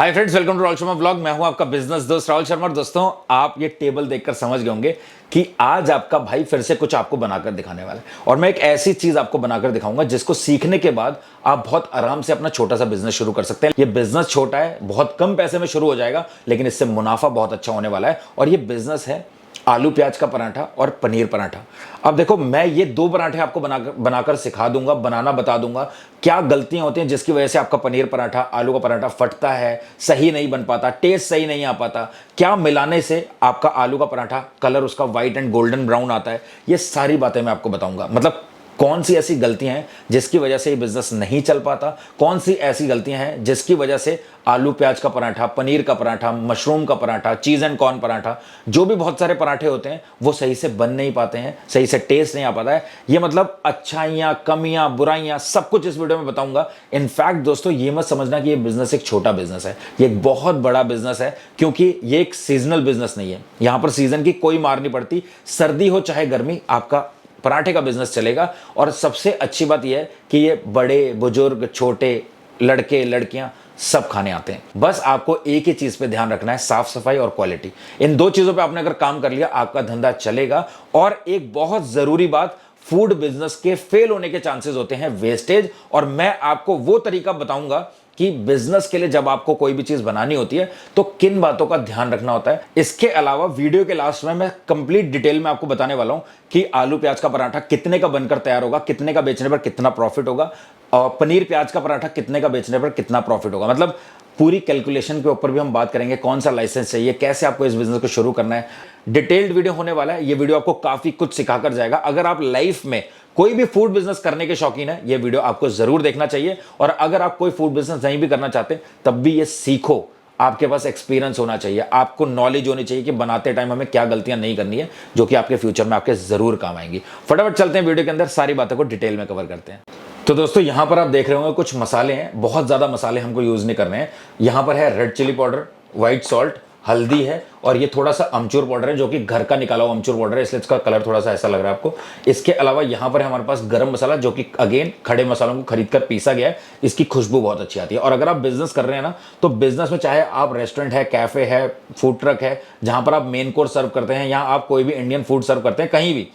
Hi friends, welcome to Rahul Sharma vlog. मैं हूं आपका बिजनेस दोस्त राहुल शर्मा। और दोस्तों, आप ये टेबल देखकर समझ गए होंगे कि आज आपका भाई फिर से कुछ आपको बनाकर दिखाने वाला है। और मैं एक ऐसी चीज आपको बनाकर दिखाऊंगा जिसको सीखने के बाद आप बहुत आराम से अपना छोटा सा बिजनेस शुरू कर सकते हैं। ये बिजनेस छोटा है, बहुत कम पैसे में शुरू हो जाएगा, लेकिन इससे मुनाफा बहुत अच्छा होने वाला है। और ये बिजनेस है आलू प्याज का पराठा और पनीर पराठा। अब देखो, मैं ये दो पराठे आपको बनाकर सिखा दूंगा, बनाना बता दूंगा। क्या गलतियां होती हैं जिसकी वजह से आपका पनीर पराठा, आलू का पराठा फटता है, सही नहीं बन पाता, टेस्ट सही नहीं आ पाता, क्या मिलाने से आपका आलू का पराठा कलर उसका व्हाइट एंड गोल्डन ब्राउन आता है, ये सारी बातें मैं आपको बताऊंगा। मतलब कौन सी ऐसी गलतियां हैं जिसकी वजह से ये बिजनेस नहीं चल पाता, कौन सी ऐसी गलतियां हैं जिसकी वजह से आलू प्याज का पराठा, पनीर का पराठा, मशरूम का पराठा, चीज एंड कॉर्न पराठा, जो भी बहुत सारे पराठे होते हैं वो सही से बन नहीं पाते हैं, सही से टेस्ट नहीं आ पाता है। ये मतलब अच्छाइयां, कमियां, बुराइयां, सब कुछ इस वीडियो में बताऊंगा। इनफैक्ट दोस्तों, ये मत समझना कि ये बिजनेस एक छोटा बिजनेस है, ये एक बहुत बड़ा बिजनेस है, क्योंकि ये एक सीजनल बिजनेस नहीं है। यहां पर सीजन की कोई मार नहीं पड़ती, सर्दी हो चाहे गर्मी, आपका पराठे का बिजनेस चलेगा। और सबसे अच्छी बात यह है कि ये बड़े बुजुर्ग, छोटे, लड़के लड़कियां सब खाने आते हैं। बस आपको एक ही चीज पे ध्यान रखना है, साफ सफाई और क्वालिटी। इन दो चीजों पे आपने अगर काम कर लिया, आपका धंधा चलेगा। और एक बहुत जरूरी बात, फूड बिजनेस के फेल होने के चांसेस होते हैं वेस्टेज। और मैं आपको वो तरीका बताऊंगा कि बिजनेस के लिए जब आपको कोई भी चीज बनानी होती है तो किन बातों का ध्यान रखना होता है। इसके अलावा वीडियो के लास्ट में मैं कंप्लीट डिटेल में आपको बताने वाला हूं कि आलू प्याज का पराठा कितने का बनकर तैयार होगा, कितने का बेचने पर कितना प्रॉफिट होगा, और पनीर प्याज का पराठा कितने का बेचने पर कितना प्रॉफिट होगा। मतलब पूरी कैलकुलेशन के ऊपर भी हम बात करेंगे, कौन सा लाइसेंस चाहिए, कैसे आपको इस बिजनेस को शुरू करना है। डिटेल्ड वीडियो होने वाला है। ये वीडियो आपको काफी कुछ सिखाकर जाएगा। अगर आप लाइफ में कोई भी फूड बिजनेस करने के शौकीन है, ये वीडियो आपको जरूर देखना चाहिए। और अगर आप कोई फूड बिजनेस नहीं भी करना चाहते, तब भी ये सीखो। आपके पास एक्सपीरियंस होना चाहिए, आपको नॉलेज होनी चाहिए कि बनाते टाइम हमें क्या गलतियां नहीं करनी है, जो कि आपके फ्यूचर में आपके जरूर काम आएंगी। फटाफट चलते हैं वीडियो के अंदर, सारी बातों को डिटेल में कवर करते हैं। तो दोस्तों, यहां पर आप देख रहे होंगे कुछ मसाले हैं। बहुत ज्यादा मसाले हमको यूज नहीं करने हैं। यहां पर है red chilli powder, white salt, हल्दी है, और ये थोड़ा सा अमचूर पाउडर है, जो कि घर का निकाला हुआ अमचूर पाउडर है, इसलिए इसका कलर थोड़ा सा ऐसा लग रहा है आपको। इसके अलावा यहाँ पर है हमारे पास गरम मसाला, जो कि अगेन खड़े मसालों को खरीद कर पीसा गया है। इसकी खुशबू बहुत अच्छी आती है। और अगर आप बिजनेस कर रहे हैं ना, तो बिजनेस में चाहे आप रेस्टोरेंट है, कैफे है, फूड ट्रक है, जहां पर आप मेन कोर्स सर्व करते हैं, या आप कोई भी इंडियन फूड सर्व करते हैं, कहीं भी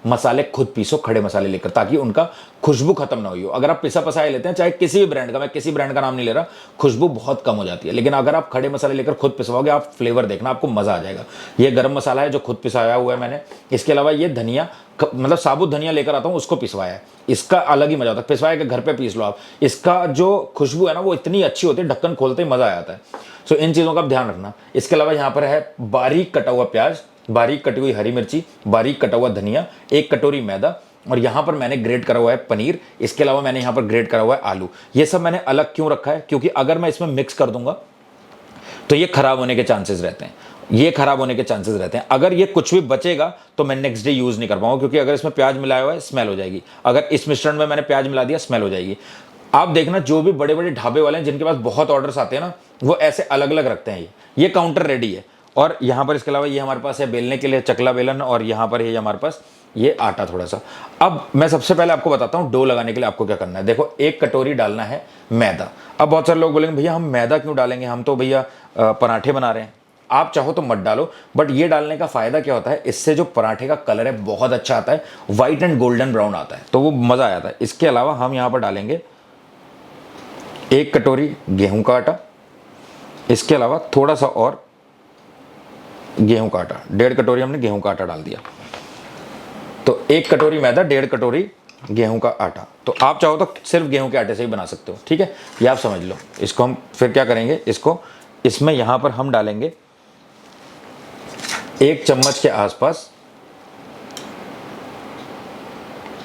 मसाले खुद पीसो, खड़े मसाले लेकर, ताकि उनका खुशबू खत्म ना हुई हो। अगर आप पिसा पसाया लेते हैं, चाहे किसी भी ब्रांड का, मैं किसी ब्रांड का नाम नहीं ले रहा, खुशबू बहुत कम हो जाती है। लेकिन अगर आप खड़े मसाले लेकर खुद पिसवाओगे, आप फ्लेवर देखना, आपको मजा आ जाएगा। ये गरम मसाला है जो खुद पिसाया हुआ है मैंने। इसके अलावा ये धनिया, मतलब साबुत धनिया लेकर आता हूँ, उसको पिसवाया है। इसका अलग ही मजा होता है, पिसवाया के घर पे पीस लो आप। इसका जो खुशबू है ना, वो इतनी अच्छी होती है, ढक्कन खोलते ही मजा आ जाता है। सो इन चीजों का ध्यान रखना। इसके अलावा यहाँ पर है बारीक कटा हुआ प्याज, बारीक कटी हुई हरी मिर्ची, बारीक कटा हुआ धनिया, एक कटोरी मैदा, और यहां पर मैंने ग्रेट करा हुआ है पनीर। इसके अलावा मैंने यहां पर ग्रेट करा हुआ है आलू। ये सब मैंने अलग क्यों रखा है? क्योंकि अगर मैं इसमें मिक्स कर दूंगा तो ये खराब होने के चांसेस रहते हैं। ये खराब होने के चांसेस रहते हैं। अगर ये कुछ भी बचेगा तो मैं नेक्स्ट डे यूज नहीं कर पाऊंगा, क्योंकि अगर इसमें प्याज मिलाया हुआ है, स्मेल हो जाएगी। अगर इस मिश्रण में मैंने प्याज मिला दिया, स्मेल हो जाएगी। आप देखना, जो भी बड़े बड़े ढाबे वाले हैं जिनके पास बहुत ऑर्डर्स आते हैं ना, वो ऐसे अलग अलग रखते हैं। ये काउंटर रेडी है। और यहाँ पर इसके अलावा ये हमारे पास है बेलने के लिए चकला बेलन, और यहाँ पर है हमारे पास ये आटा थोड़ा सा। अब मैं सबसे पहले आपको बताता हूँ डो लगाने के लिए आपको क्या करना है। देखो, एक कटोरी डालना है मैदा। अब बहुत सारे लोग बोलेंगे, भैया हम मैदा क्यों डालेंगे, हम तो भैया पराठे बना रहे हैं। आप चाहो तो मत डालो, बट ये डालने का फायदा क्या होता है, इससे जो पराठे का कलर है बहुत अच्छा आता है, व्हाइट एंड गोल्डन ब्राउन आता है, तो वो मजा आ जाता है। इसके अलावा हम यहाँ पर डालेंगे एक कटोरी गेहूं का आटा। इसके अलावा थोड़ा सा और गेहूं का आटा, 1.5 कटोरी हमने गेहूं का आटा डाल दिया। तो 1 कटोरी मैदा, 1.5 कटोरी गेहूं का आटा। तो आप चाहो तो सिर्फ गेहूं के आटे से ही बना सकते हो, ठीक है, ये आप समझ लो। इसको हम फिर क्या करेंगे, इसको इसमें यहां पर हम डालेंगे 1 चम्मच के आसपास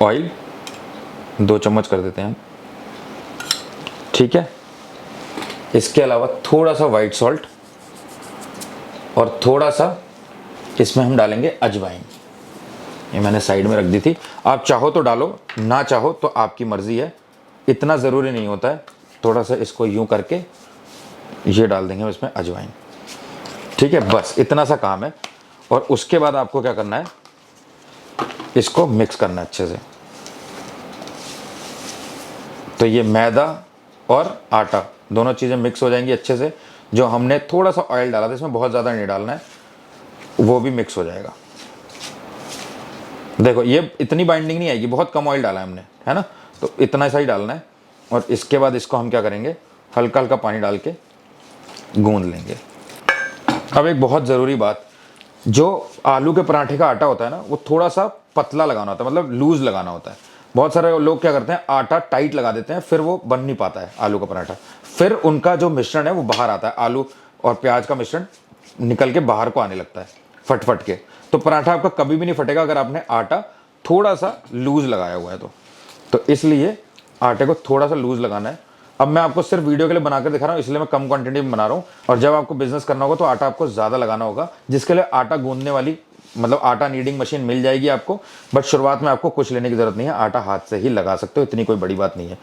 ऑयल, 2 चम्मच कर देते हैं, ठीक है। इसके अलावा थोड़ा सा व्हाइट सॉल्ट, और थोड़ा सा इसमें हम डालेंगे अजवाइन। ये मैंने साइड में रख दी थी, आप चाहो तो डालो, ना चाहो तो आपकी मर्जी है, इतना ज़रूरी नहीं होता है। थोड़ा सा इसको यूं करके ये डाल देंगे इसमें अजवाइन, ठीक है, बस इतना सा काम है। और उसके बाद आपको क्या करना है, इसको मिक्स करना है अच्छे से। तो ये मैदा और आटा दोनों चीज़ें मिक्स हो जाएंगी अच्छे से। जो हमने थोड़ा सा ऑयल डाला था, इसमें बहुत ज़्यादा नहीं डालना है, वो भी मिक्स हो जाएगा। देखो ये इतनी बाइंडिंग नहीं आएगी, बहुत कम ऑयल डाला है हमने, है ना, तो इतना सा ही डालना है। और इसके बाद इसको हम क्या करेंगे, हल्का हल्का पानी डाल के गूंद लेंगे। अब एक बहुत ज़रूरी बात, जो आलू के पराठे का आटा होता है ना, वो थोड़ा सा पतला लगाना होता है, मतलब लूज लगाना होता है। बहुत सारे लोग क्या करते हैं, आटा टाइट लगा देते हैं, फिर वो बन नहीं पाता है आलू का पराठा, फिर उनका जो मिश्रण है वो बाहर आता है, आलू और प्याज का मिश्रण निकल के बाहर को आने लगता है फट फट के। तो पराठा आपका कभी भी नहीं फटेगा अगर आपने आटा थोड़ा सा लूज लगाया हुआ है तो इसलिए आटे को थोड़ा सा लूज लगाना है। अब मैं आपको सिर्फ वीडियो के लिए बनाकर दिखा रहा हूँ, इसलिए मैं कम क्वांटिटी में बना रहा हूँ। और जब आपको बिजनेस करना होगा तो आटा आपको ज़्यादा लगाना होगा, जिसके लिए आटा गूंदने वाली, मतलब आटा नीडिंग मशीन मिल जाएगी आपको। बट शुरुआत में आपको कुछ लेने की ज़रूरत नहीं है, आटा हाथ से ही लगा सकते हो, इतनी कोई बड़ी बात नहीं है।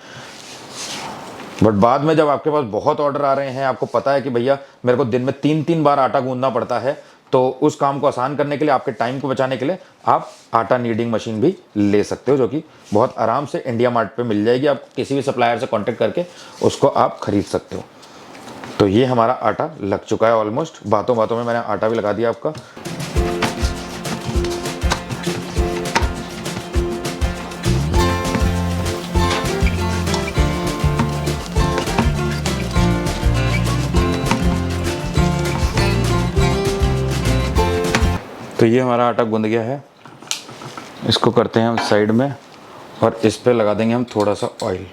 बट बाद में जब आपके पास बहुत ऑर्डर आ रहे हैं, आपको पता है कि भैया मेरे को दिन में 3-3 बार आटा गूंदना पड़ता है, तो उस काम को आसान करने के लिए, आपके टाइम को बचाने के लिए आप आटा नीडिंग मशीन भी ले सकते हो, जो कि बहुत आराम से इंडिया मार्ट पे मिल जाएगी। आप किसी भी सप्लायर से कांटेक्ट करके उसको आप खरीद सकते हो। तो ये हमारा आटा लग चुका है ऑलमोस्ट, बातों बातों में मैंने आटा भी लगा दिया आपका। तो ये हमारा आटा गूंद गया है, इसको करते हैं हम साइड में और इस पे लगा देंगे हम थोड़ा सा ऑयल,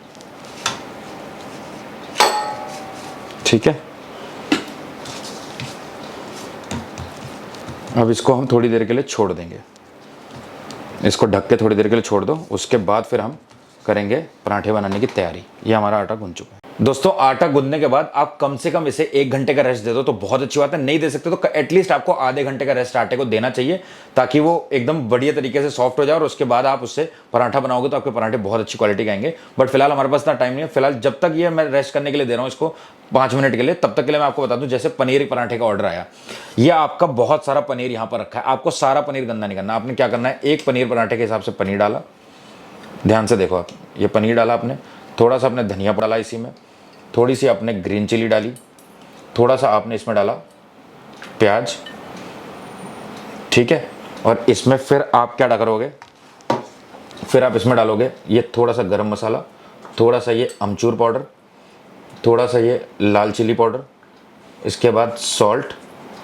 ठीक है। अब इसको हम थोड़ी देर के लिए छोड़ देंगे, इसको ढक के थोड़ी देर के लिए छोड़ दो, उसके बाद फिर हम करेंगे पराठे बनाने की तैयारी। ये हमारा आटा गूंद चुका है। दोस्तों आटा गूंदने के बाद आप कम से कम इसे 1 घंटे का रेस्ट दे दो तो बहुत अच्छी बात है। नहीं दे सकते तो एटलीस्ट आपको आधे घंटे का रेस्ट आटे को देना चाहिए, ताकि वो एकदम बढ़िया तरीके से सॉफ्ट हो जाए और उसके बाद आप उससे पराठा बनाओगे तो आपके पराठे बहुत अच्छी क्वालिटी के आएंगे। बट फिलहाल हमारे पास इतना टाइम नहीं है, फिलहाल जब तक ये मैं रेस्ट करने के लिए दे रहा हूँ इसको 5 मिनट के लिए, तब तक के लिए मैं आपको बता दूं, जैसे पनीर पराठे का ऑर्डर आया, ये आपका बहुत सारा पनीर यहाँ पर रखा है, आपको सारा पनीर गंदा नहीं करना। आपने क्या करना है, एक पनीर पराठे के हिसाब से पनीर डाला, ध्यान से देखो आप, ये पनीर डाला आपने, थोड़ा सा आपने धनिया डाला इसी में, थोड़ी सी आपने ग्रीन चिली डाली, थोड़ा सा आपने इसमें डाला प्याज, ठीक है। और इसमें फिर आप क्या करोगे, फिर आप इसमें डालोगे ये थोड़ा सा गरम मसाला, थोड़ा सा ये अमचूर पाउडर, थोड़ा सा ये लाल चिली पाउडर, इसके बाद सॉल्ट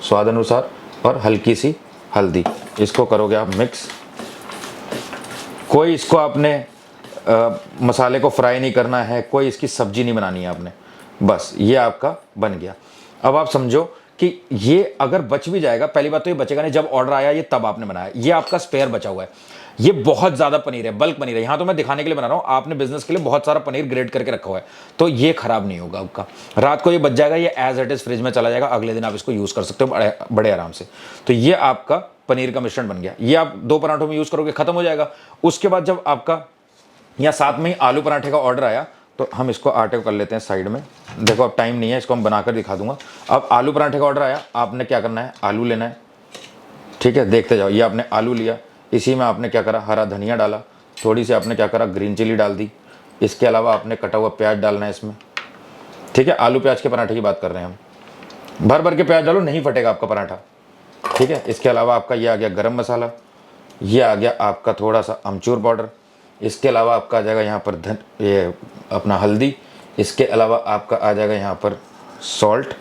स्वाद अनुसार और हल्की सी हल्दी। इसको करोगे आप मिक्स। कोई इसको आपने मसाले को फ्राई नहीं करना है, कोई इसकी सब्जी नहीं बनानी है आपने, बस ये आपका बन गया। अब आप समझो कि ये अगर बच भी जाएगा, पहली बात तो ये बचेगा नहीं, जब ऑर्डर आया ये तब आपने बनाया, ये आपका स्पेयर बचा हुआ है। ये बहुत ज़्यादा पनीर है, बल्क पनीर है, यहाँ तो मैं दिखाने के लिए बना रहा हूँ, आपने बिजनेस के लिए बहुत सारा पनीर ग्रेड करके रखा हुआ है, तो ये खराब नहीं होगा आपका। रात को ये बच जाएगा, ये एज इट इज़ फ्रिज में चला जाएगा, अगले दिन आप इसको यूज़ कर सकते हो बड़े आराम से। तो ये आपका पनीर का मिश्रण बन गया, ये आप 2 पराठों में यूज़ करोगे, खत्म हो जाएगा। उसके बाद जब आपका या साथ में ही आलू पराठे का ऑर्डर आया, तो हम इसको आटे को कर लेते हैं साइड में। देखो अब टाइम नहीं है, इसको हम बनाकर दिखा दूंगा। अब आलू पराठे का ऑर्डर आया, आपने क्या करना है, आलू लेना है, ठीक है, देखते जाओ। ये आपने आलू लिया, इसी में आपने क्या करा, हरा धनिया डाला, थोड़ी सी आपने क्या करा, ग्रीन चिली डाल दी, इसके अलावा आपने कटा हुआ प्याज डालना है इसमें, ठीक है। आलू प्याज के पराठे की बात कर रहे हैं हम, भर भर के प्याज डालो, नहीं फटेगा आपका पराठा, ठीक है। इसके अलावा आपका ये आ गया गरम मसाला, ये आ गया आपका थोड़ा सा अमचूर पाउडर, इसके अलावा आपका आ जाएगा यहाँ पर ये अपना हल्दी, इसके अलावा आपका आ जाएगा यहाँ पर सॉल्ट,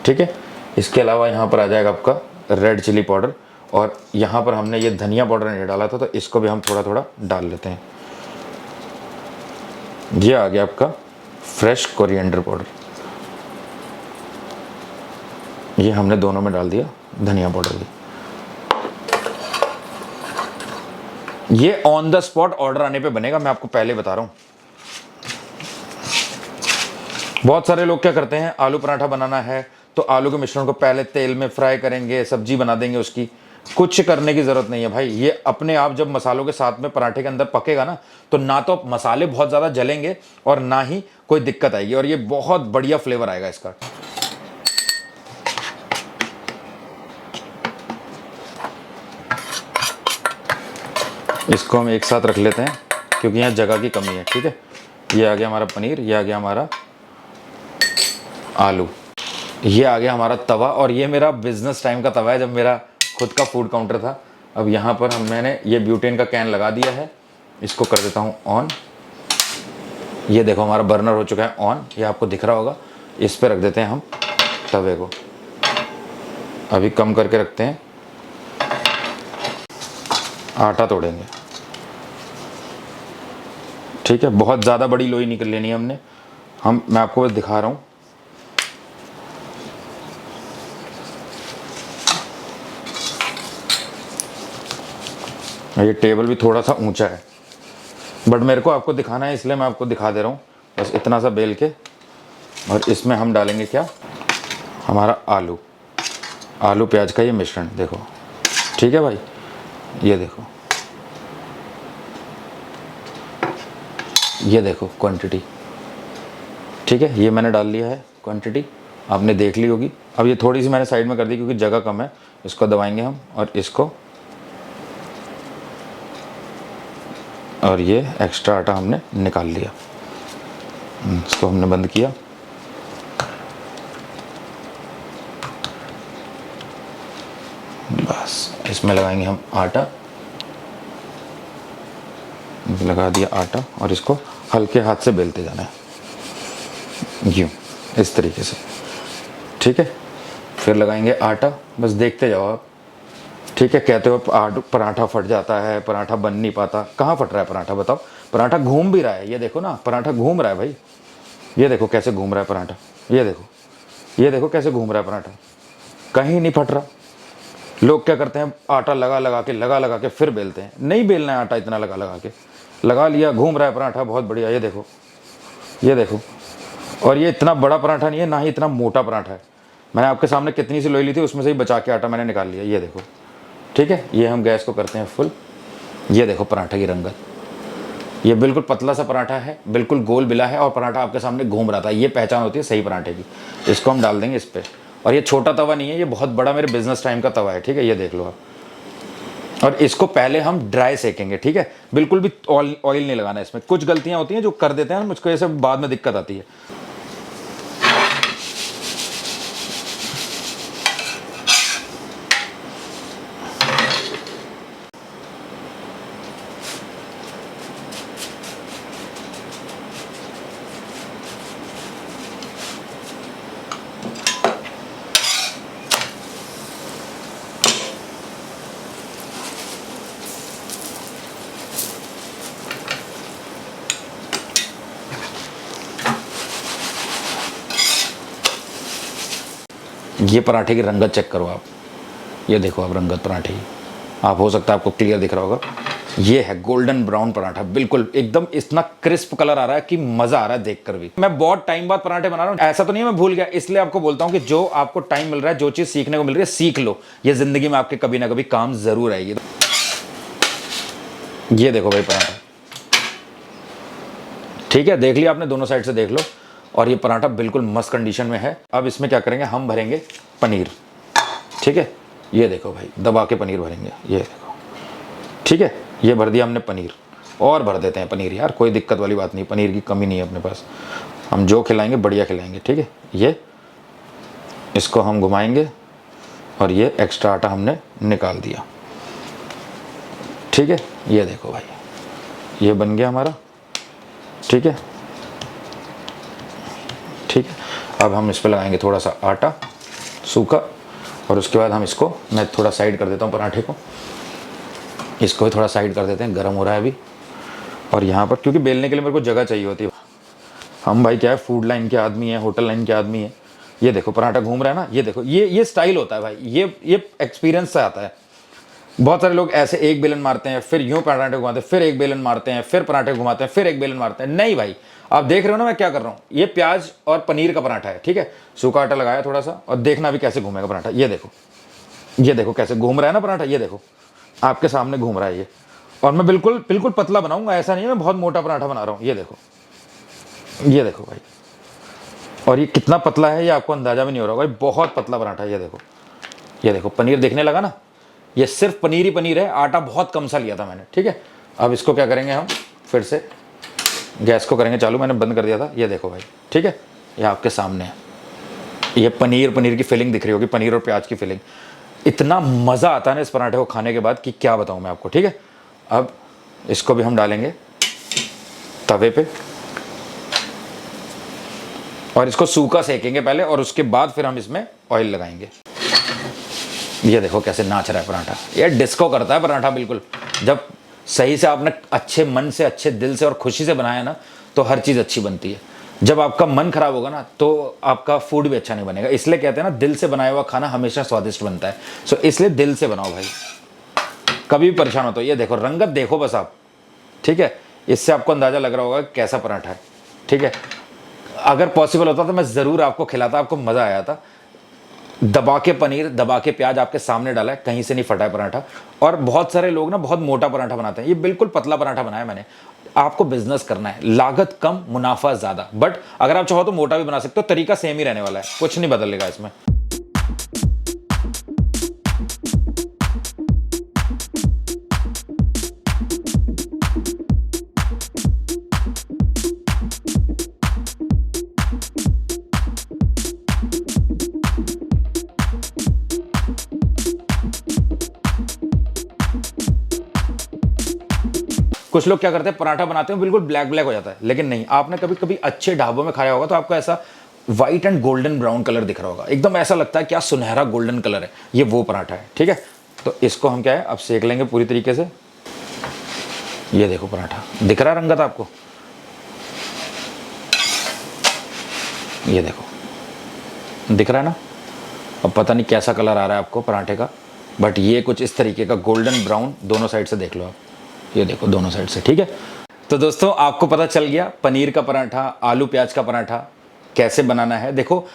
ठीक है। इसके अलावा यहाँ पर आ जाएगा आपका रेड चिली पाउडर, और यहाँ पर हमने ये धनिया पाउडर नहीं डाला था, तो इसको भी हम थोड़ा थोड़ा डाल लेते हैं। ये आ गया आपका फ्रेश कोरिएंडर पाउडर, ये हमने दोनों में डाल दिया, धनिया पाउडर भी। ये ऑन द स्पॉट ऑर्डर आने पे बनेगा, मैं आपको पहले बता रहा हूँ। बहुत सारे लोग क्या करते हैं, आलू पराठा बनाना है तो आलू के मिश्रण को पहले तेल में फ्राई करेंगे, सब्जी बना देंगे उसकी। कुछ करने की ज़रूरत नहीं है भाई, ये अपने आप जब मसालों के साथ में पराठे के अंदर पकेगा ना, तो ना तो मसाले बहुत ज़्यादा जलेंगे और ना ही कोई दिक्कत आएगी, और ये बहुत बढ़िया फ्लेवर आएगा इसका। इसको हम एक साथ रख लेते हैं क्योंकि यहाँ जगह की कमी है, ठीक है। ये आ गया हमारा पनीर, ये आ गया हमारा आलू। ये आ गया हमारा तवा, और ये मेरा बिजनेस टाइम का तवा है जब मेरा खुद का फूड काउंटर था। अब यहाँ पर मैंने ये ब्यूटेन का कैन लगा दिया है, इसको कर देता हूँ ऑन। ये देखो हमारा बर्नर हो चुका है ऑन, ये आपको दिख रहा होगा। इस पे रख देते हैं हम तवे को, अभी कम करके रखते हैं। आटा तोड़ेंगे, ठीक है। बहुत ज़्यादा बड़ी लोई निकल लेनी है हमने, मैं आपको बस दिखा रहा हूँ। ये टेबल भी थोड़ा सा ऊंचा है, बट मेरे को आपको दिखाना है इसलिए मैं आपको दिखा दे रहा हूँ। बस इतना सा बेल के, और इसमें हम डालेंगे क्या, हमारा आलू प्याज का ये मिश्रण, देखो, ठीक है भाई। ये देखो, ये देखो क्वांटिटी, ठीक है। ये मैंने डाल लिया है क्वांटिटी, आपने देख ली होगी। अब ये थोड़ी सी मैंने साइड में कर दी क्योंकि जगह कम है। इसको दबाएंगे हम, और इसको, और ये एक्स्ट्रा आटा हमने निकाल लिया, इसको हमने बंद किया। बस इसमें लगाएंगे हम आटा, लगा दिया आटा, और इसको हल्के हाथ से बेलते जाना है, यूँ, इस तरीके से, ठीक है। फिर लगाएंगे आटा, बस देखते जाओ आप, ठीक है। कहते हो पराठा फट जाता है, पराठा बन नहीं पाता, कहाँ फट रहा है पराठा, बताओ। पराठा घूम भी रहा है, ये देखो ना, पराठा घूम रहा है भाई। ये देखो कैसे घूम रहा है पराठा, ये देखो, ये देखो कैसे घूम रहा है पराठा, कहीं नहीं फट रहा। लोग क्या करते हैं, आटा लगा के फिर बेलते हैं। नहीं बेलना है आटा इतना लगा के, लगा लिया, घूम रहा है पराठा, बहुत बढ़िया। ये देखो, ये देखो। और ये इतना बड़ा पराठा नहीं है, ना ही इतना मोटा पराठा है। मैंने आपके सामने कितनी सी लोई ली थी, उसमें से ही बचा के आटा मैंने निकाल लिया, ये देखो, ठीक है। ये हम गैस को करते हैं फुल। ये देखो पराठा की रंगत, ये बिल्कुल पतला सा पराठा है, बिल्कुल गोल बिला है, और पराठा आपके सामने घूम रहा था। ये पहचान होती है सही पराठे की। इसको हम डाल देंगे इस पर, और ये छोटा तवा नहीं है, ये बहुत बड़ा मेरे बिजनेस टाइम का तवा है, ठीक है। ये देख लो आप, और इसको पहले हम ड्राई सेकेंगे, ठीक है। बिल्कुल भी ऑयल नहीं लगाना इसमें। कुछ गलतियां होती हैं जो कर देते हैं, मुझको ऐसे बाद में दिक्कत आती है। ये पराठे की रंगत चेक करो आप, ये देखो आप रंगत पराठे की, आप हो सकता है आपको क्लियर दिख रहा होगा। ये है गोल्डन ब्राउन पराठा, बिल्कुल एकदम इतना क्रिस्प कलर आ रहा है कि मजा आ रहा है देखकर भी। मैं बहुत टाइम बाद पराठे बना रहा हूँ, ऐसा तो नहीं है मैं भूल गया, इसलिए आपको बोलता हूँ कि जो आपको टाइम मिल रहा है, जो चीज सीखने को मिल रही है, सीख लो। ये जिंदगी में आपके कभी ना कभी काम जरूर आएगी। ये देखो भाई पराठा, ठीक है, देख लिया आपने, दोनों साइड से देख लो। और ये पराठा बिल्कुल मस्त कंडीशन में है। अब इसमें क्या करेंगे, हम भरेंगे पनीर, ठीक है। ये देखो भाई, दबा के पनीर भरेंगे, ये देखो, ठीक है। ये भर दिया हमने पनीर, और भर देते हैं पनीर यार, कोई दिक्कत वाली बात नहीं, पनीर की कमी नहीं है अपने पास। हम जो खिलाएंगे बढ़िया खिलाएंगे, ठीक है। ये इसको हम घुमाएंगे, और ये एक्स्ट्रा आटा हमने निकाल दिया, ठीक है। ये देखो भाई, ये बन गया हमारा, ठीक है, ठीक है। अब हम इस पर लगाएंगे थोड़ा सा आटा सूखा, और उसके बाद हम इसको, मैं थोड़ा साइड कर देता हूँ पराठे को, इसको भी थोड़ा साइड कर देते हैं, गर्म हो रहा है अभी। और यहाँ पर क्योंकि बेलने के लिए मेरे को जगह चाहिए होती है, हम भाई क्या है, फूड लाइन के आदमी है, होटल लाइन के आदमी है। ये देखो पराठा घूम रहा है ना, ये देखो, ये स्टाइल होता है भाई, ये एक्सपीरियंस से आता है। बहुत सारे लोग ऐसे एक बेलन मारते हैं, फिर यूं पराठे घुमाते हैं, फिर एक बेलन मारते हैं, फिर पराठे घुमाते हैं, फिर एक बेलन मारते हैं। नहीं भाई, आप देख रहे हो ना मैं क्या कर रहा हूँ, ये प्याज और पनीर का पराठा है, ठीक है। सूखा आटा लगाया थोड़ा सा, और देखना भी कैसे घूमेगा पराठा। ये देखो, ये देखो कैसे घूम रहा है ना पराठा, ये देखो आपके सामने घूम रहा है ये। और मैं बिल्कुल बिल्कुल पतला बनाऊंगा, ऐसा नहीं है मैं बहुत मोटा पराठा बना रहा हूँ। ये देखो, ये देखो भाई, और ये कितना पतला है ये आपको अंदाजा भी नहीं हो रहा भाई, बहुत पतला पराठा है। ये देखो, ये देखो पनीर देखने लगा ना, ये सिर्फ पनीर ही पनीर है, आटा बहुत कम सा लिया था मैंने, ठीक है। अब इसको क्या करेंगे, हम फिर से गैस को करेंगे चालू, मैंने बंद कर दिया था। ये देखो भाई, ठीक है, ये आपके सामने है, ये पनीर की फिलिंग दिख रही होगी, पनीर और प्याज की फिलिंग। इतना मज़ा आता है ना इस पराठे को खाने के बाद कि क्या बताऊँ मैं आपको। ठीक है, अब इसको भी हम डालेंगे तवे पे और इसको सूखा सेकेंगे पहले, और उसके बाद फिर हम इसमें ऑयल लगाएंगे। ये देखो कैसे नाच रहा है पराठा, ये डिस्को करता है पराठा बिल्कुल। जब सही से आपने अच्छे मन से, अच्छे दिल से और खुशी से बनाया ना, तो हर चीज़ अच्छी बनती है। जब आपका मन खराब होगा ना, तो आपका फूड भी अच्छा नहीं बनेगा। इसलिए कहते हैं ना, दिल से बनाया हुआ खाना हमेशा स्वादिष्ट बनता है। सो इसलिए दिल से बनाओ भाई, कभी भी परेशान हो तो। ये देखो रंगत देखो बस आप, ठीक है, इससे आपको अंदाज़ा लग रहा होगा कैसा पराठा है। ठीक है, अगर पॉसिबल होता तो मैं ज़रूर आपको खिलाता, आपको मज़ा आया था। दबा के पनीर, दबा के प्याज आपके सामने डाला है, कहीं से नहीं फटा है पराठा। और बहुत सारे लोग ना बहुत मोटा पराठा बनाते हैं, ये बिल्कुल पतला पराठा बनाया मैंने। आपको बिजनेस करना है, लागत कम मुनाफा ज़्यादा, बट अगर आप चाहो तो मोटा भी बना सकते हो, तरीका सेम ही रहने वाला है, कुछ नहीं बदलेगा इसमें। कुछ लोग क्या करते हैं, पराठा बनाते हैं बिल्कुल ब्लैक ब्लैक हो जाता है, लेकिन नहीं। आपने कभी कभी अच्छे ढाबों में खाया होगा तो आपको ऐसा white and golden brown colour दिख रहा होगा, एकदम ऐसा लगता है क्या सुनहरा गोल्डन कलर है, ये वो पराठा है। ठीक है, तो इसको हम क्या है अब सेक लेंगे पूरी तरीके से। ये देखो पराठा दिख रहा है रंगत आपको, ये देखो दिख रहा है ना। अब पता नहीं कैसा कलर आ रहा है आपको पराठे का, बट ये कुछ इस तरीके का गोल्डन ब्राउन, दोनों साइड से देख लो आप, ये देखो दोनों साइड से। ठीक है, तो दोस्तों आपको पता चल गया पनीर का पराठा, आलू प्याज का पराठा कैसे बनाना है। देखो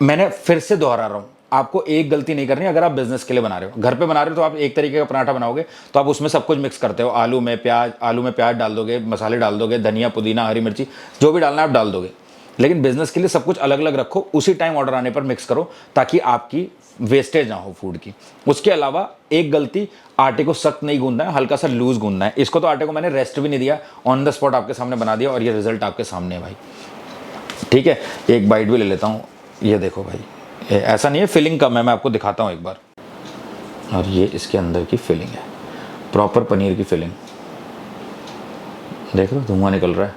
मैंने फिर से दोहरा रहा हूँ, आपको एक गलती नहीं करनी। अगर आप बिजनेस के लिए बना रहे हो, घर पे बना रहे हो, तो आप एक तरीके का पराठा बनाओगे तो आप उसमें सब कुछ मिक्स करते हो। आलू में प्याज डाल दोगे, मसाले डाल दोगे, धनिया पुदीना हरी मिर्ची जो भी डालना है आप डाल दोगे। लेकिन बिजनेस के लिए सब कुछ अलग अलग रखो, उसी टाइम ऑर्डर आने पर मिक्स करो, ताकि आपकी वेस्टेज ना हो फूड की। उसके अलावा एक गलती, आटे को सख्त नहीं गूंदना है, हल्का सा लूज गूंदना है। इसको तो आटे को मैंने रेस्ट भी नहीं दिया, ऑन द स्पॉट आपके सामने बना दिया, और ये रिजल्ट आपके सामने है भाई। ठीक है, एक बाइट भी ले लेता हूँ। ये देखो भाई, ऐसा नहीं है, फिलिंग कम है, मैं आपको दिखाता हूँ एक बार। और ये इसके अंदर की फिलिंग है, प्रॉपर पनीर की फिलिंग, देख लो धुआं निकल रहा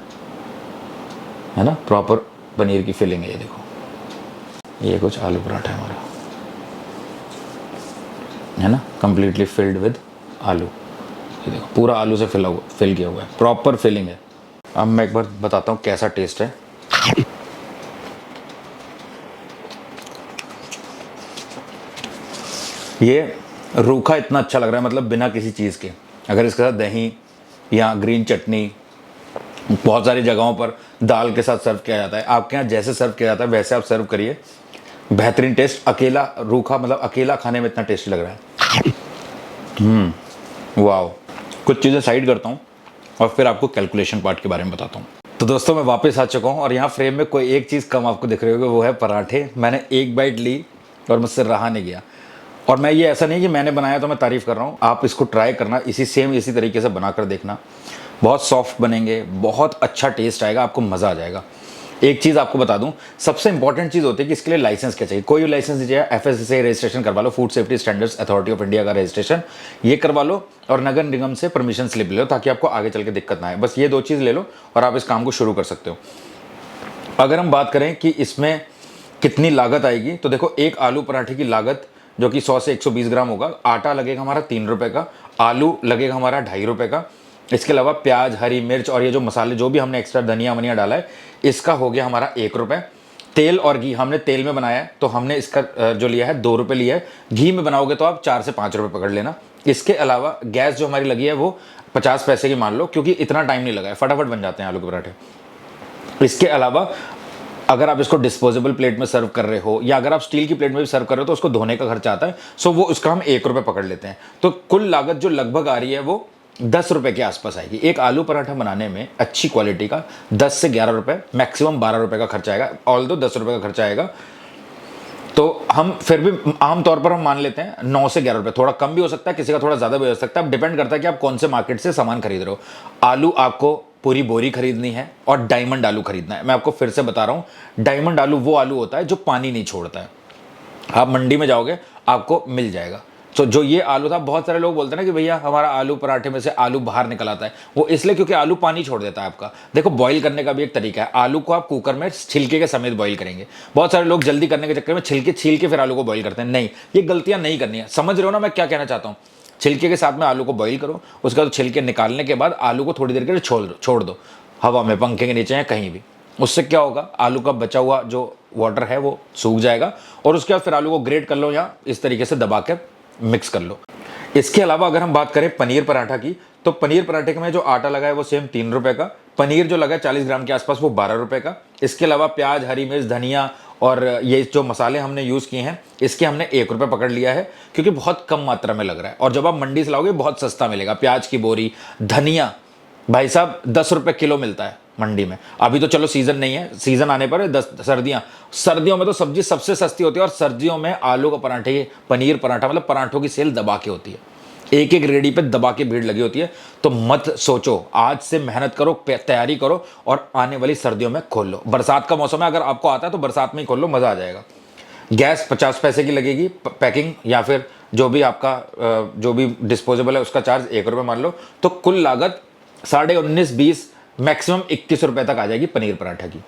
है ना, प्रॉपर पनीर की फिलिंग है। ये देखो, ये कुछ आलू पराठा है हमारा, है ना, कंप्लीटली फिल्ड विद आलू। ये देखो पूरा आलू से फिल किया हुआ है, प्रॉपर फिलिंग है। अब मैं एक बार बताता हूँ कैसा टेस्ट है। ये रूखा इतना अच्छा लग रहा है, मतलब बिना किसी चीज़ के। अगर इसके साथ दही या ग्रीन चटनी, बहुत सारी जगहों पर दाल के साथ सर्व किया जाता है, आपके यहाँ जैसे सर्व किया जाता है वैसे आप सर्व करिए, बेहतरीन टेस्ट। अकेला रूखा, मतलब अकेला खाने में इतना टेस्टी लग रहा है। वाओ। कुछ चीज़ें साइड करता हूँ और फिर आपको कैलकुलेशन पार्ट के बारे में बताता हूँ। तो दोस्तों मैं वापस आ चुका हूँ, और यहाँ फ्रेम में कोई एक चीज़ कम आपको दिख रही होगी, वो है पराठे। मैंने एक बाइट ली और मुझसे रहा नहीं गया। और मैं ये ऐसा नहीं कि मैंने बनाया तो मैं तारीफ़ कर रहा हूँ, आप इसको ट्राई करना, इसी तरीके से बना कर देखना। बहुत सॉफ्ट बनेंगे, बहुत अच्छा टेस्ट आएगा, आपको मज़ा आ जाएगा। एक चीज़ आपको बता दूं, सबसे इंपॉर्टेंट चीज़ होती है कि इसके लिए लाइसेंस क्या चाहिए। कोई भी लाइसेंस दीजिए, FSSAI रजिस्ट्रेशन करवा लो, food safety standards authority of India का रजिस्ट्रेशन, ये करवा लो, और नगर निगम से परमिशन स्लिप ले लो, ताकि आपको आगे चल के दिक्कत ना आए। बस ये दो चीज़ ले लो और आप इस काम को शुरू कर सकते हो। अगर हम बात करें कि इसमें कितनी लागत आएगी, तो देखो एक आलू पराठे की लागत जो कि 100 से 120 ग्राम होगा। आटा लगेगा हमारा 3 रुपये का, आलू लगेगा हमारा 2.5 रुपये का। इसके अलावा प्याज, हरी मिर्च और ये जो मसाले जो भी हमने एक्स्ट्रा धनिया वनिया डाला है, इसका हो गया हमारा 1 रुपये। तेल और घी, हमने तेल में बनाया है तो हमने इसका जो लिया है 2 रुपये लिया है। घी में बनाओगे तो आप 4 से 5 रुपये पकड़ लेना। इसके अलावा गैस जो हमारी लगी है वो 50 पैसे की मान लो, क्योंकि इतना टाइम नहीं लगा है, फटाफट बन जाते हैं आलू के पराठे। इसके अलावा अगर आप इसको डिस्पोजेबल प्लेट में सर्व कर रहे हो, या अगर आप स्टील की प्लेट में भी सर्व कर रहे हो, तो उसको धोने का खर्चा आता है, सो वो उसका हम 1 रुपये पकड़ लेते हैं। तो कुल लागत जो लगभग आ रही है वो 10 रुपये के आसपास आएगी। एक आलू पराठा बनाने में अच्छी क्वालिटी का 10 से 11 रुपये, मैक्सिमम 12 रुपये का खर्चा आएगा। ऑल दो 10 रुपये का खर्चा आएगा, तो हम फिर भी आमतौर पर हम मान लेते हैं 9 से 11 रुपये। थोड़ा कम भी हो सकता है, किसी का थोड़ा ज़्यादा भी हो सकता है, अब डिपेंड करता है कि आप कौन से मार्केट से सामान खरीद रहे हो। आलू आपको पूरी बोरी खरीदनी है और डायमंड आलू खरीदना है। मैं आपको फिर से बता रहा हूँ, डायमंड आलू वो आलू होता है जो पानी नहीं छोड़ता है। आप मंडी में जाओगे आपको मिल जाएगा। तो जो ये आलू था, बहुत सारे लोग बोलते हैं ना कि भैया हमारा आलू पराठे में से आलू बाहर निकल आता है, वो इसलिए क्योंकि आलू पानी छोड़ देता है आपका। देखो बॉईल करने का भी एक तरीका है, आलू को आप कुकर में छिलके के समेत बॉईल करेंगे। बहुत सारे लोग जल्दी करने के चक्कर में छिलके छील के फिर आलू को बॉईल करते हैं, नहीं, ये गलतियां नहीं करनी है। समझ रहे हो ना मैं क्या कहना चाहता हूँ? छिलके के साथ में आलू को बॉईल करो, उसके बाद छिलके निकालने के बाद आलू को थोड़ी देर के लिए छोड़ दो हवा में, पंखे के नीचे या कहीं भी। उससे क्या होगा, आलू का बचा हुआ जो वाटर है वो सूख जाएगा और उसके बाद फिर आलू को ग्रेट कर लो या इस तरीके से दबा के मिक्स कर लो। इसके अलावा अगर हम बात करें पनीर पराठा की, तो पनीर पराठे में जो आटा लगा है वो सेम 3 रुपए का, पनीर जो लगा है 40 ग्राम के आसपास वो 12 रुपए का। इसके अलावा प्याज, हरी मिर्च, धनिया और ये जो मसाले हमने यूज़ किए हैं इसके हमने 1 रुपये पकड़ लिया है, क्योंकि बहुत कम मात्रा में लग रहा है और जब आप मंडी से लाओगे बहुत सस्ता मिलेगा। प्याज की बोरी, धनिया भाई साहब 10 रुपये किलो मिलता है मंडी में। अभी तो चलो सीजन नहीं है, सीजन आने पर 10 सर्दियों में तो सब्जी सबसे सस्ती होती है और सर्दियों में आलू का पराठे, पनीर पराठा मतलब पराठों की सेल दबा के होती है, एक एक रेडी पे दबा के भीड़ लगी होती है। तो मत सोचो, आज से मेहनत करो, तैयारी करो और आने वाली सर्दियों में खोल लो। बरसात का मौसम है, अगर आपको आता है तो बरसात में ही खोल लो, मज़ा आ जाएगा। गैस 50 पैसे की लगेगी पैकिंग, या फिर जो भी आपका जो भी डिस्पोजेबल है उसका चार्ज 1 रुपये मान लो, तो कुल लागत 19.5, 20 मैक्सिमम 21 रुपये तक आ जाएगी पनीर पराठा की।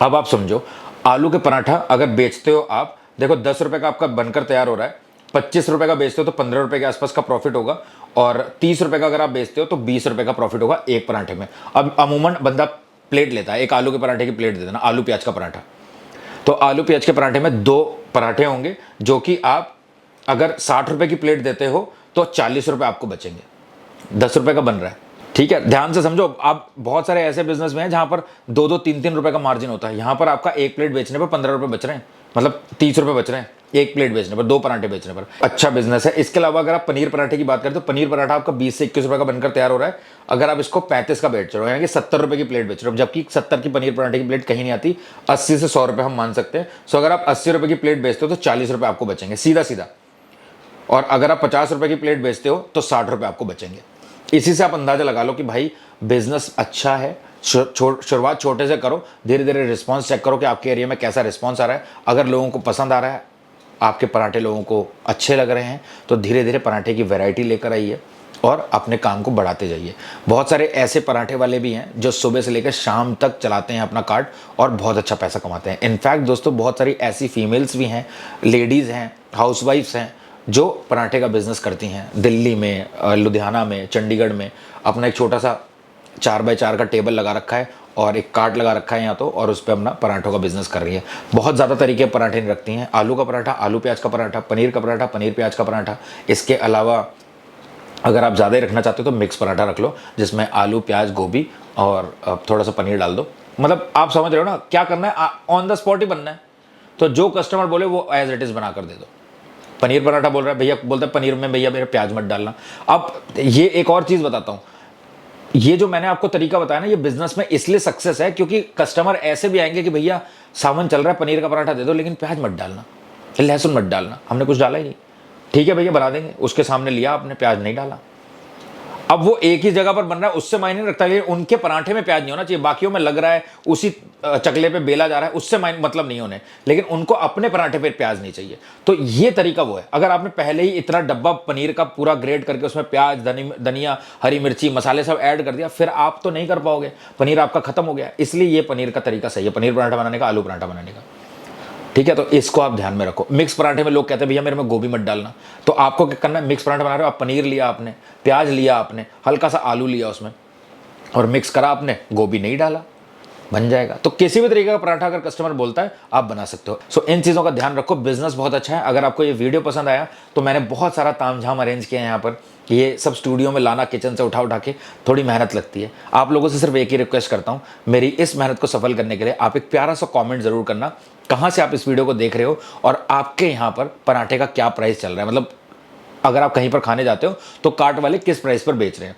अब आप समझो, आलू के पराठा अगर बेचते हो आप, देखो 10 रुपये का आपका बनकर तैयार हो रहा है, 25 रुपये का बेचते हो तो 15 रुपये के आसपास का प्रॉफिट होगा, और 30 रुपये का अगर आप बेचते हो तो 20 रुपये का प्रॉफिट होगा एक पराठे में। अब अमूमन बंदा प्लेट लेता है, एक आलू के पराठे की प्लेट देता है ना, आलू प्याज का पराठा, तो आलू प्याज के पराठे में 2 पराठे होंगे, जो कि आप अगर 60 रुपये की प्लेट देते हो तो 40 रुपये आपको बचेंगे, 10 रुपये का बन रहा है। ठीक है, ध्यान से समझो। आप बहुत सारे ऐसे बिजनेस में हैं जहां पर 2-2, 3-3 रुपए का मार्जिन होता है, यहां पर आपका एक प्लेट बेचने पर 15 रुपए बच रहे हैं, मतलब 30 रुपए बच रहे हैं एक प्लेट बेचने पर, 2 पराठे बेचने पर। अच्छा बिजनेस है। इसके अलावा अगर आप पनीर पराठे की बात करें तो पनीर पराठा आपका 20 से 21 रुपए का बनकर तैयार हो रहा है, अगर आप इसको 35 का बेच रहे हो, यानी कि 70 रुपए की प्लेट बेच रहे हो, जबकि 70 की पनीर पराठे की प्लेट कहीं नहीं आती, 80 से 100 रुपए हम मान सकते हैं। सो अगर आप 80 रुपए की प्लेट बेचते हो तो 40 रुपए आपको बचेंगे सीधा सीधा, और अगर आप 50 रुपए की प्लेट बेचते हो तो 60 रुपए आपको बचेंगे। इसी से आप अंदाजा लगा लो कि भाई बिजनेस अच्छा है। शुरुआत छोटे से करो, धीरे धीरे रिस्पांस चेक करो कि आपके एरिया में कैसा रिस्पांस आ रहा है। अगर लोगों को पसंद आ रहा है, आपके पराठे लोगों को अच्छे लग रहे हैं, तो धीरे धीरे पराठे की वैरायटी लेकर आइए और अपने काम को बढ़ाते जाइए। बहुत सारे ऐसे पराठे वाले भी हैं जो सुबह से लेकर शाम तक चलाते हैं अपना कार्ट और बहुत अच्छा पैसा कमाते हैं। इनफैक्ट दोस्तों, बहुत सारी ऐसी फीमेल्स भी हैं, लेडीज़ हैं, हाउसवाइफ्स हैं, जो पराठे का बिज़नेस करती हैं। दिल्ली में, लुधियाना में, चंडीगढ़ में अपना एक छोटा सा 4x4 का टेबल लगा रखा है और एक कार्ट लगा रखा है यहाँ तो, और उस पर अपना पराठों का बिजनेस कर रही है। बहुत ज़्यादा तरीके पराठे नहीं रखती हैं, आलू का पराठा, आलू प्याज का पराठा, पनीर का पराठा, पनीर प्याज का पराठा। इसके अलावा अगर आप ज़्यादा ही रखना चाहते हो तो मिक्स पराठा रख लो, जिसमें आलू, प्याज, गोभी और थोड़ा सा पनीर डाल दो। मतलब आप समझ रहे हो ना क्या करना है, ऑन द स्पॉट ही बनना है। तो जो कस्टमर बोले वो एज इट इज़ बना कर दे दो। पनीर पराठा बोल रहा है भैया, बोलता है पनीर में भैया मेरे प्याज मत डालना। अब ये एक और चीज़ बताता हूँ, ये जो मैंने आपको तरीका बताया ना, ये बिजनेस में इसलिए सक्सेस है क्योंकि कस्टमर ऐसे भी आएंगे कि भैया सावन चल रहा है, पनीर का पराठा दे दो, लेकिन प्याज मत डालना, लहसुन मत डालना। हमने कुछ डाला ही नहीं, ठीक है भैया बना देंगे, उसके सामने लिया आपने, प्याज नहीं डाला। अब वो एक ही जगह पर बन रहा है, उससे मायने नहीं रखता, लेकिन उनके पराठे में प्याज नहीं होना चाहिए। बाकियों में लग रहा है उसी चकले पे बेला जा रहा है, उससे मतलब नहीं होने, लेकिन उनको अपने पराठे पे प्याज नहीं चाहिए। तो ये तरीका वो है। अगर आपने पहले ही इतना डब्बा पनीर का पूरा ग्रेड करके उसमें प्याज, धनिया, हरी मिर्ची, मसाले सब ऐड कर दिया, फिर आप तो नहीं कर पाओगे, पनीर आपका खत्म हो गया। इसलिए ये पनीर का तरीका सही है, पनीर पराठा बनाने का, आलू पराठा बनाने का। ठीक है, तो इसको आप ध्यान में रखो। मिक्स पराठे में लोग कहते हैं भैया मेरे में गोभी मत डालना, तो आपको क्या करना है, मिक्स पराठा बना रहे हो आप, पनीर लिया आपने, प्याज लिया आपने, हल्का सा आलू लिया उसमें और मिक्स करा आपने, गोभी नहीं डाला, बन जाएगा। तो किसी भी तरीके का पराठा अगर कस्टमर बोलता है आप बना सकते हो। सो इन चीज़ों का ध्यान रखो। बिजनेस बहुत अच्छा है। अगर आपको ये वीडियो पसंद आया तो मैंने बहुत सारा तामझाम अरेंज किया है यहाँ पर। ये सब स्टूडियो में लाना, किचन से उठा के थोड़ी मेहनत लगती है। आप लोगों से सिर्फ एक ही रिक्वेस्ट करता हूँ, मेरी इस मेहनत को सफल करने के लिए आप एक प्यारा सा कॉमेंट जरूर करना, कहाँ से आप इस वीडियो को देख रहे हो और आपके यहाँ पर पराठे का क्या प्राइस चल रहा है। मतलब अगर आप कहीं पर खाने जाते हो तो कार्ट वाले किस प्राइस पर बेच रहे हैं।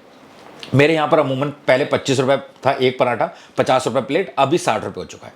मेरे यहाँ पर अमूमन पहले 25 रुपये था एक पराठा, 50 रुपये प्लेट, अभी 60 रुपये हो चुका है।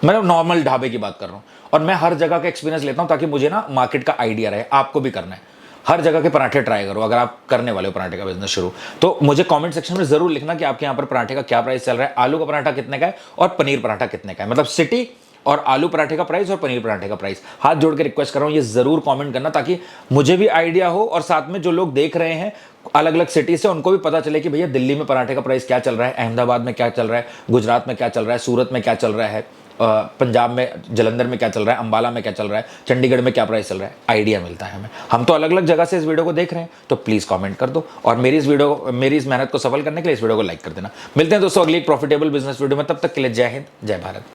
मैं नॉर्मल ढाबे की बात कर रहा हूँ और मैं हर जगह का एक्सपीरियंस लेता हूँ ताकि मुझे ना मार्केट का आइडिया रहे। आपको भी करना है, हर जगह के पराठे ट्राई करो अगर आप करने वाले हो पराठे का बिजनेस शुरू। तो मुझे कमेंट सेक्शन में जरूर लिखना कि आपके यहाँ पर पराठे का क्या प्राइस चल रहा है, आलू का पराठा कितने का है और पनीर पराठा कितने का है, मतलब सिटी और आलू पराठे का प्राइस और पनीर पराठे का प्राइस। हाथ जोड़ के रिक्वेस्ट कर रहा हूं ये जरूर कमेंट करना ताकि मुझे भी आइडिया हो और साथ में जो लोग देख रहे हैं अलग अलग सिटी से उनको भी पता चले कि भैया दिल्ली में पराठे का प्राइस क्या चल रहा है, अहमदाबाद में क्या चल रहा है, गुजरात में क्या चल रहा है, सूरत में क्या चल रहा है, पंजाब में जलंधर में क्या चल रहा है, अंबाला में क्या चल रहा है, चंडीगढ़ में क्या प्राइस चल रहा है, आइडिया मिलता है हमें। हम तो अलग अलग जगह से इस वीडियो को देख रहे हैं, तो प्लीज कमेंट कर दो और मेरी इस मेहनत को सफल करने के लिए इस वीडियो को लाइक कर देना। मिलते हैं दोस्तों अगली एक प्रॉफिटेबल बिजनेस वीडियो में, तब तक के लिए जय हिंद जय भारत।